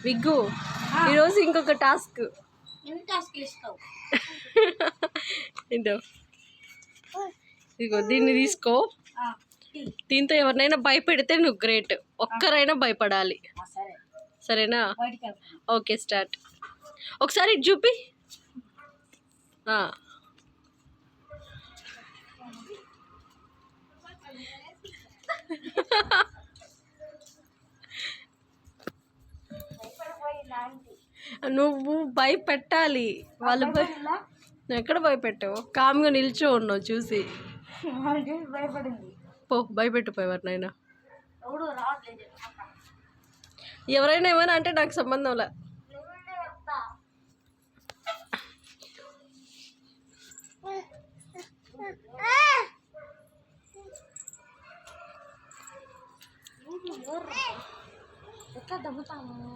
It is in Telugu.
విగ్గు ఈరోజు ఇంకొక టాస్క్. ఇదిగో దీన్ని తీసుకో. దీంతో ఎవరినైనా భయపెడితే నువ్వు గ్రేట్. ఒక్కరైనా భయపడాలి, సరేనా? Okay, start. ఒకసారి ఇటు చూపి. నువ్వు భయపెట్టాలి. వాళ్ళు ఎక్కడ భయపెట్టావు? కామ్గా నిల్చో ఉన్నావు చూసి. పో భయపెట్టు ఎవరినైనా. ఎవరైనా ఏమైనా అంటే నాకు సంబంధంలా. ఎట్లా దమ్ముతాము?